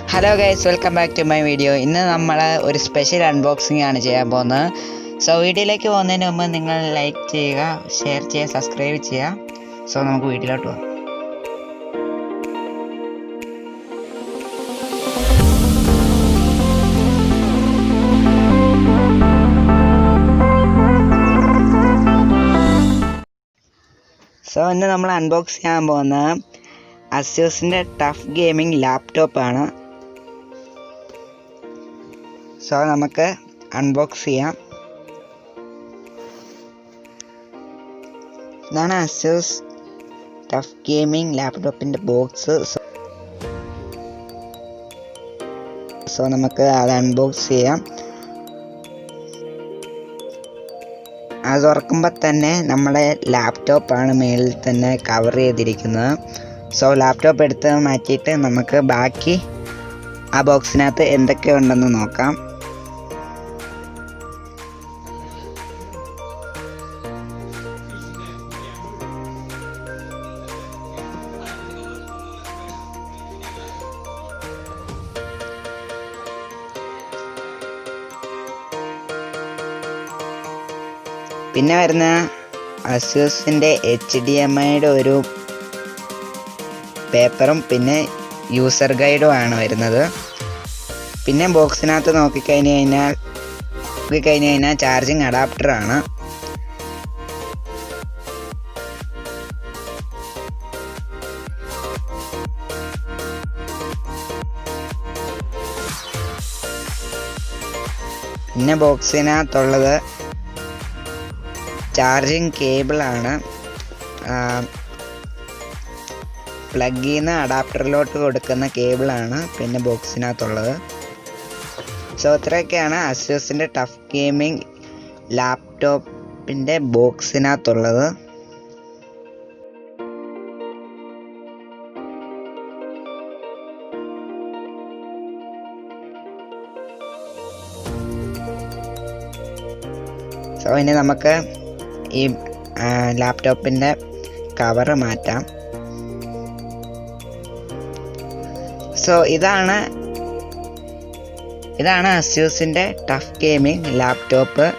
Hello guys, welcome back to my video. ഇന്ന് നമ്മൾ ഒരു സ്പെഷ്യൽ അൺബോക്സിംഗ് ആണ് ചെയ്യാൻ പോകുന്നത്. സോ വീഡിയോയിലേക്ക് പോകുന്നതിന് മുമ്പ് നിങ്ങൾ ലൈക്ക് ചെയ്യുക, ഷെയർ ചെയ്യുക, സബ്സ്ക്രൈബ് ചെയ്യുക. സോ നമുക്ക് വീഡിയോയിലോട്ട് പോകാം. സോ ഇന്ന് നമ്മൾ അൺബോക്സ് ചെയ്യാൻ പോകുന്നത് ASUSന്റെ ടഫ് ഗെയിമിംഗ് ലാപ്ടോപ്പാണ്. സോ നമുക്ക് അൺബോക്സ് ചെയ്യാം. ഇതാണ് ASUS ടഫ് ഗെയിമിംഗ് ലാപ്ടോപ്പിൻ്റെ ബോക്സ്. സോ നമുക്ക് അത് അൺബോക്സ് ചെയ്യാം. അത് തുറക്കുമ്പോൾ തന്നെ നമ്മുടെ ലാപ്ടോപ്പാണ് മേളിൽ തന്നെ കവർ ചെയ്തിരിക്കുന്നത്. സോ ലാപ്ടോപ്പ് എടുത്ത് മാറ്റിയിട്ട് നമുക്ക് ബാക്കി ആ ബോക്സിനകത്ത് എന്തൊക്കെ ഉണ്ടെന്ന് നോക്കാം. പിന്നെ വരുന്ന ASUSന്റെ HDMIയുടെ ഒരു പേപ്പറും പിന്നെ യൂസർ ഗൈഡും ആണ് വരുന്നത്. പിന്നെ ബോക്സിനകത്ത് നോക്കിക്കഴിഞ്ഞാൽ ചാർജിങ് അഡാപ്റ്ററാണ്. പിന്നെ ബോക്സിനകത്തുള്ളത് ചാർജിങ് കേബിളാണ്. പ്ലഗിൽ നിന്ന് അഡാപ്റ്ററിലോട്ട് കൊടുക്കുന്ന കേബിളാണ് പിന്നെ ബോക്സിനകത്തുള്ളത്. സോ ഇത്രയൊക്കെയാണ് ASUSന്റെ ടഫ് ഗെയിമിംഗ് ലാപ്ടോപ്പിൻ്റെ ബോക്സിനകത്തുള്ളത്. സോ ഇനി നമുക്ക് ഈ ലാപ്ടോപ്പിൻ്റെ കവറ് മാറ്റാം. സോ ഇതാണ് ASUSന്റെ ടഫ് ഗെയിമിംഗ് ലാപ്ടോപ്പ്.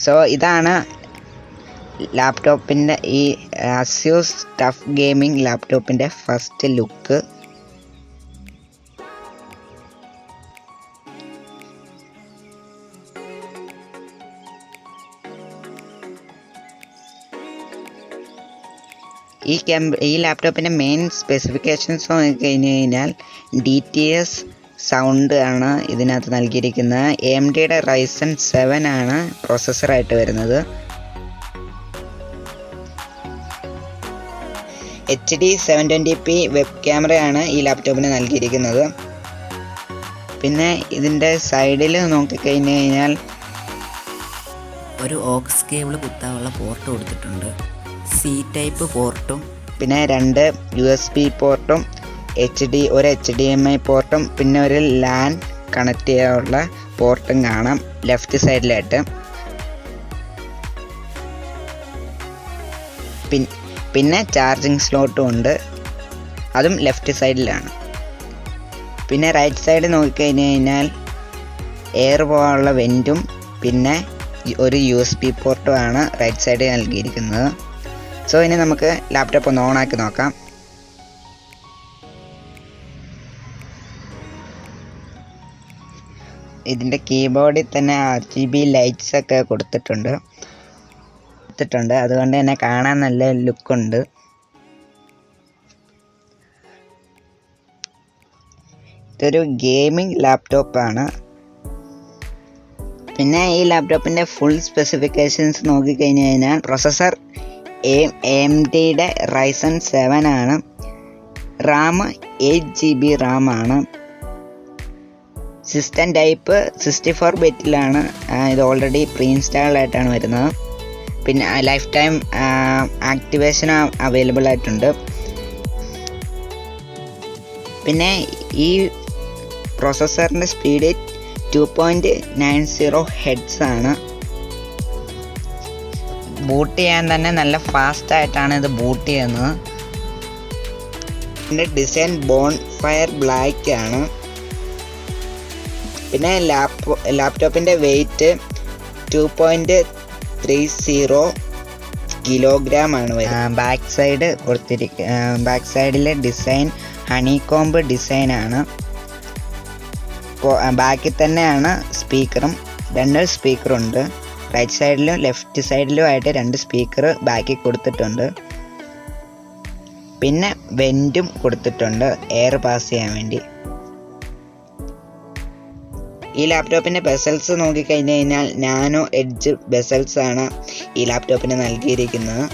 സോ ഇതാണ് ലാപ്ടോപ്പിൻ്റെ ഈ ASUS ടഫ് ഗെയിമിംഗ് ലാപ്ടോപ്പിൻ്റെ ഫസ്റ്റ് ലുക്ക്. ഈ ലാപ്ടോപ്പിൻ്റെ മെയിൻ സ്പെസിഫിക്കേഷൻസ് നോക്കിക്കഴിഞ്ഞ് കഴിഞ്ഞാൽ DTS സൗണ്ട് ആണ് ഇതിനകത്ത് നൽകിയിരിക്കുന്നത്. AMDയുടെ Ryzen 7 ആണ് പ്രോസസ്സറായിട്ട് വരുന്നത്. HD 720p വെബ് ക്യാമറയാണ് ഈ ലാപ്ടോപ്പിന് നൽകിയിരിക്കുന്നത്. പിന്നെ ഇതിൻ്റെ സൈഡിൽ നോക്കിക്കഴിഞ്ഞ് കഴിഞ്ഞാൽ ഒരു ഓക്സ് കേബിൾ കുത്താനുള്ള പോർട്ട് കൊടുത്തിട്ടുണ്ട്. C ടൈപ്പ് പോർട്ടും പിന്നെ 2 USB പോർട്ടും ഒരു HDMI പോർട്ടും പിന്നെ ഒരു LAN കണക്ട് ചെയ്യാനുള്ള പോർട്ടും കാണാം ലെഫ്റ്റ് സൈഡിലായിട്ട്. പിന്നെ ചാർജിങ് സ്ലോട്ടും ഉണ്ട്, അതും ലെഫ്റ്റ് സൈഡിലാണ്. പിന്നെ റൈറ്റ് സൈഡ് നോക്കിക്കഴിഞ്ഞ് കഴിഞ്ഞാൽ എയർ പോകാനുള്ള വെൻറ്റും പിന്നെ ഒരു USB പോർട്ടുമാണ് റൈറ്റ് സൈഡിൽ നൽകിയിരിക്കുന്നത്. സോ ഇനി നമുക്ക് ലാപ്ടോപ്പ് ഒന്ന് ഓണാക്കി നോക്കാം. ഇതിൻ്റെ കീബോർഡിൽ തന്നെ RGB ലൈറ്റ്സ് ഒക്കെ കൊടുത്തിട്ടുണ്ട്, അതുകൊണ്ട് തന്നെ കാണാൻ നല്ല ലുക്കുണ്ട്. ഇതൊരു ഗെയിമിംഗ് ലാപ്ടോപ്പാണ്. പിന്നെ ഈ ലാപ്ടോപ്പിൻ്റെ ഫുൾ സ്പെസിഫിക്കേഷൻസ് നോക്കിക്കഴിഞ്ഞ് കഴിഞ്ഞാൽ പ്രൊസസ്സർ AMDയുടെ Ryzen 7 ആണ്. റാം 8GB റാം ആണ്. System type 64 ബിറ്റിലാണ്. ഇത് ഓൾറെഡി പ്രീ ഇൻസ്റ്റാൾഡ് ആയിട്ടാണ് വരുന്നത്. പിന്നെ ലൈഫ് ടൈം ആക്ടിവേഷൻ അവൈലബിൾ ആയിട്ടുണ്ട്. പിന്നെ ഈ പ്രോസസ്സറിൻ്റെ സ്പീഡ് 2.90 ഹെഡ്സ് ആണ്. ബൂട്ട് ചെയ്യാൻ തന്നെ നല്ല ഫാസ്റ്റായിട്ടാണ് ഇത് ബൂട്ട് ചെയ്യുന്നത്. ഇതിൻ്റെ ഡിസൈൻ ബോൺ ഫയർ ബ്ലാക്ക് ആണ്. പിന്നെ ലാപ്ടോപ്പിൻ്റെ വെയ്റ്റ് 2.30 കിലോഗ്രാം ആണ് വരുന്നത്. ബാക്ക് സൈഡിലെ ഡിസൈൻ ഹണികോംബ് ഡിസൈനാണ്. ബാക്കിൽ തന്നെയാണ് സ്പീക്കറും, 2 സ്പീക്കറുണ്ട്. റൈറ്റ് സൈഡിലും ലെഫ്റ്റ് സൈഡിലും ആയിട്ട് 2 സ്പീക്കർ ബാക്കിൽ കൊടുത്തിട്ടുണ്ട്. പിന്നെ വെൻറ്റും കൊടുത്തിട്ടുണ്ട് എയർ പാസ് ചെയ്യാൻ വേണ്ടി. ഈ ലാപ്ടോപ്പിൻ്റെ ബെസൽസ് നോക്കിക്കഴിഞ്ഞ് കഴിഞ്ഞാൽ നാനോ എഡ്ജ് ബെസൽസ് ആണ് ഈ ലാപ്ടോപ്പിന് നൽകിയിരിക്കുന്നത്.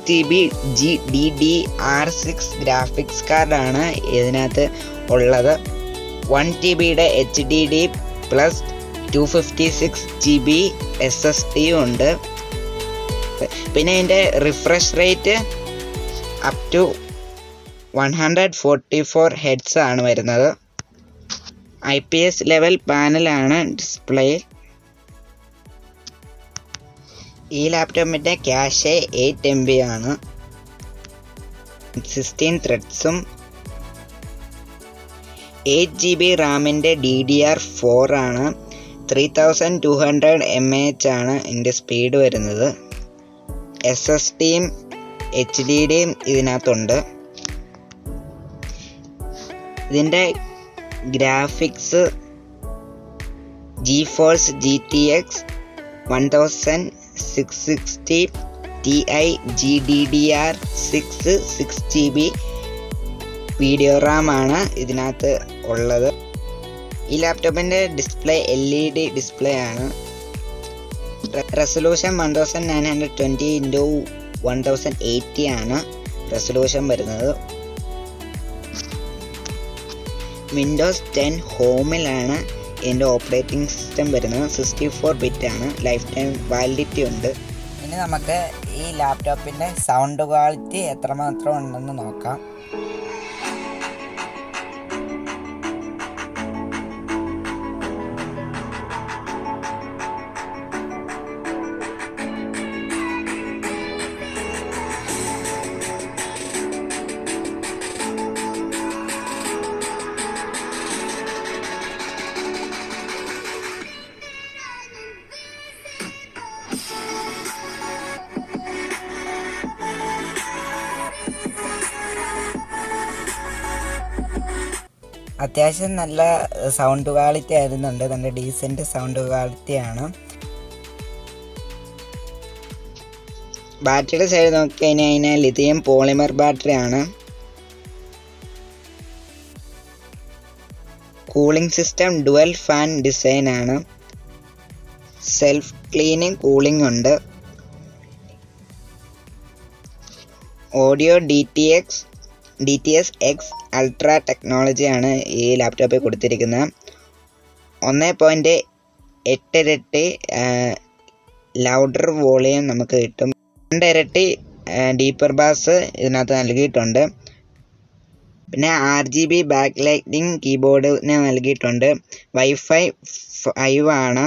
GB GDDR6 ഗ്രാഫിക്സ് കാർഡാണ് ഇതിനകത്ത് ഉള്ളത്. 1 TBയുടെ HDD പ്ലസ് 256 GB SSD ഉണ്ട്. പിന്നെ ഇതിൻ്റെ refresh rate up to 144 hertz ആണ് വരുന്നത്. IPS-level പാനലാണ് display. ഈ ലാപ്ടോപ്പിൻ്റെ ക്യാഷ് 8 MB ആണ്. 16 ത്രെഡ്സും 8GB റാമിൻ്റെ DDR4 ആണ്. 3200 mAh ആണ് ഇതിൻ്റെ സ്പീഡ് വരുന്നത്. SSDയും HDDയും ഇതിനകത്തുണ്ട്. ഇതിൻ്റെ graphics GeForce GTX 1660 Ti GDDR6 6GB video Ram ആണ് ഇതിനകത്ത് ഉള്ളത്. ഈ ലാപ്ടോപ്പിൻ്റെ ഡിസ്പ്ലേ LED ഡിസ്പ്ലേ ആണ്. റെസൊല്യൂഷൻ 1920x1080 ആണ് റെസൊല്യൂഷൻ വരുന്നത്. വിൻഡോസ് 10 ഹോമിലാണ് ഇതിൻ്റെ ഓപ്പറേറ്റിംഗ് സിസ്റ്റം വരുന്നത്. 64 ബിറ്റ് ആണ്. ലൈഫ് ടൈം വാലിഡിറ്റി ഉണ്ട്. ഇനി നമുക്ക് ഈ ലാപ്ടോപ്പിൻ്റെ സൗണ്ട് ക്വാളിറ്റി എത്രമാത്രം ഉണ്ടെന്ന് നോക്കാം. അത്യാവശ്യം നല്ല സൗണ്ട് ക്വാളിറ്റി ആയിരുന്നുണ്ട്. നല്ല ഡീസൻറ്റ് സൗണ്ട് ക്വാളിറ്റിയാണ്. ബാറ്ററിയുടെ സൈഡ് നോക്കിക്കഴിഞ്ഞാൽ ലിഥിയം പോളിമർ ബാറ്ററിയാണ്. Cooling system dual fan design ആണ്. സെൽഫ് ക്ലീനിങ് കൂളിംഗ് ഉണ്ട്. ഓഡിയോ DTS X അൾട്രാ ടെക്നോളജിയാണ് ഈ ലാപ്ടോപ്പിൽ കൊടുത്തിരിക്കുന്നത്. 1.8 ഇരട്ടി ലൗഡർ വോളിയം നമുക്ക് കിട്ടും. 2 ഇരട്ടി ഡീപ്പർ ബാസ് ഇതിനകത്ത് നൽകിയിട്ടുണ്ട്. പിന്നെ RGB ബാക്ക് ലൈറ്റിംഗ് കീബോർഡിന് നൽകിയിട്ടുണ്ട്. Wi-Fi 5 ആണ്.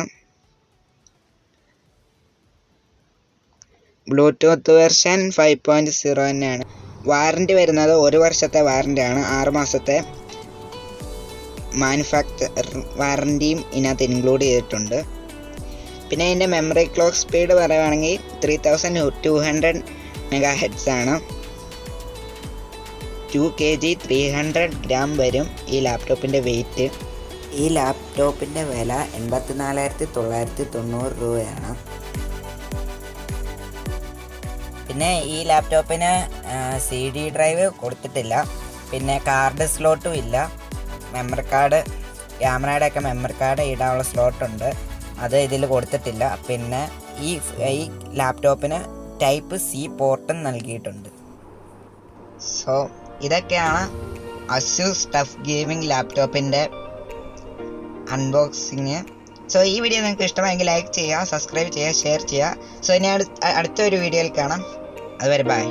ബ്ലൂടൂത്ത് വെർഷൻ 5.0 തന്നെയാണ്. വാറണ്ടി വരുന്നത് 1 വർഷത്തെ വാറണ്ടിയാണ്. 6 മാസത്തെ മാനുഫാക്ചർ വാറണ്ടിയും ഇതിനകത്ത് ഇൻക്ലൂഡ് ചെയ്തിട്ടുണ്ട്. പിന്നെ ഇതിൻ്റെ മെമ്മറി ക്ലോക്ക് സ്പീഡ് പറയുകയാണെങ്കിൽ 3200 MHz ആണ്. 2 kg 300 gram വരും ഈ ലാപ്ടോപ്പിൻ്റെ വെയിറ്റ്. ഈ ലാപ്ടോപ്പിൻ്റെ വില 84,990 രൂപയാണ്. പിന്നെ ഈ ലാപ്ടോപ്പിന് CD ഡ്രൈവ് കൊടുത്തിട്ടില്ല. പിന്നെ കാർഡ് സ്ലോട്ടും ഇല്ല. മെമ്മറി കാർഡ്, ക്യാമറയുടെയൊക്കെ മെമ്മറി കാർഡ് ഇടാനുള്ള സ്ലോട്ടുണ്ട്, അത് ഇതിൽ കൊടുത്തിട്ടില്ല. പിന്നെ ഈ ലാപ്ടോപ്പിന് Type C പോർട്ടും നൽകിയിട്ടുണ്ട്. സോ ഇതൊക്കെയാണ് ASUS TUF Gaming ലാപ്ടോപ്പിൻ്റെ അൺബോക്സിങ്. സോ ഈ വീഡിയോ നിങ്ങൾക്ക് ഇഷ്ടമായെങ്കിൽ ലൈക്ക് ചെയ്യുക, സബ്സ്ക്രൈബ് ചെയ്യുക, ഷെയർ ചെയ്യുക. സോ ഇനി അടുത്തൊരു വീഡിയോയിൽ കാണാം. അതുവരെ ബൈ.